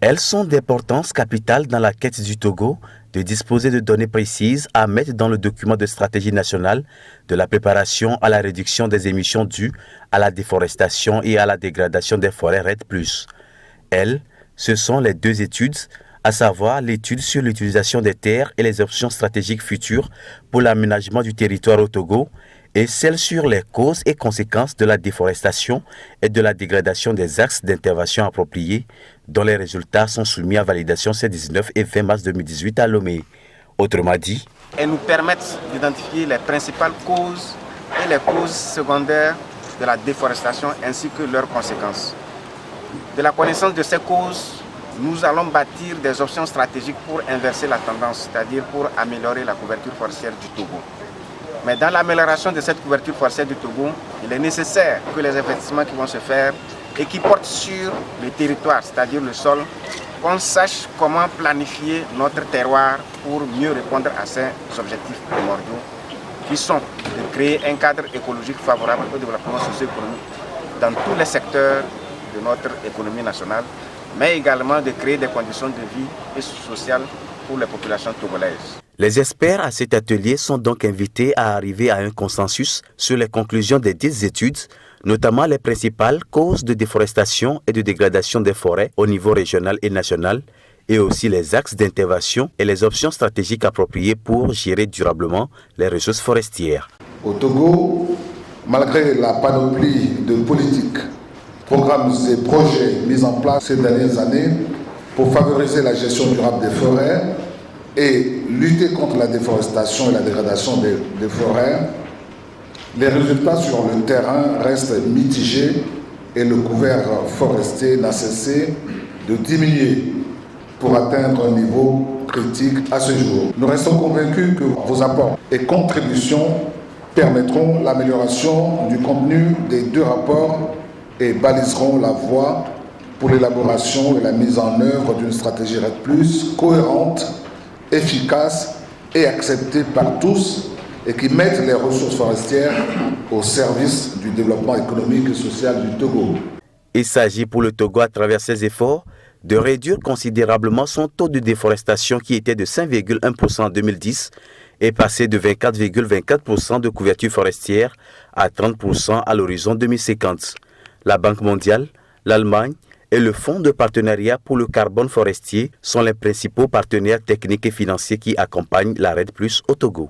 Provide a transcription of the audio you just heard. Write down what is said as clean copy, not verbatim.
Elles sont d'importance capitale dans la quête du Togo de disposer de données précises à mettre dans le document de stratégie nationale de la préparation à la réduction des émissions dues à la déforestation et à la dégradation des forêts REDD+. Elles, ce sont les deux études, à savoir l'étude sur l'utilisation des terres et les options stratégiques futures pour l'aménagement du territoire au Togo et celle sur les causes et conséquences de la déforestation et de la dégradation des axes d'intervention appropriés, dont les résultats sont soumis à validation ces 19 et 20 mars 2018 à Lomé. Autrement dit, elles nous permettent d'identifier les principales causes et les causes secondaires de la déforestation ainsi que leurs conséquences. De la connaissance de ces causes, nous allons bâtir des options stratégiques pour inverser la tendance, c'est-à-dire pour améliorer la couverture forestière du Togo. Mais dans l'amélioration de cette couverture forestière du Togo, il est nécessaire que les investissements qui vont se faire et qui portent sur le territoire, c'est-à-dire le sol, qu'on sache comment planifier notre terroir pour mieux répondre à ces objectifs primordiaux qui sont de créer un cadre écologique favorable au développement socio-économique dans tous les secteurs de notre économie nationale, mais également de créer des conditions de vie et sociales pour les populations togolaises. Les experts à cet atelier sont donc invités à arriver à un consensus sur les conclusions des 10 études, notamment les principales causes de déforestation et de dégradation des forêts au niveau régional et national, et aussi les axes d'intervention et les options stratégiques appropriées pour gérer durablement les ressources forestières. Au Togo, malgré la panoplie de politiques, programmes et projets mis en place ces dernières années pour favoriser la gestion durable des forêts et lutter contre la déforestation et la dégradation des forêts, les résultats sur le terrain restent mitigés et le couvert forestier n'a cessé de diminuer pour atteindre un niveau critique à ce jour. Nous restons convaincus que vos apports et contributions permettront l'amélioration du contenu des deux rapports et baliseront la voie pour l'élaboration et la mise en œuvre d'une stratégie REDD+, cohérente, efficace et acceptée par tous et qui mette les ressources forestières au service du développement économique et social du Togo. Il s'agit pour le Togo, à travers ses efforts, de réduire considérablement son taux de déforestation qui était de 5,1% en 2010 et passé de 24,24% de couverture forestière à 30% à l'horizon 2050. La Banque mondiale, l'Allemagne et le Fonds de partenariat pour le carbone forestier sont les principaux partenaires techniques et financiers qui accompagnent la REDD+ au Togo.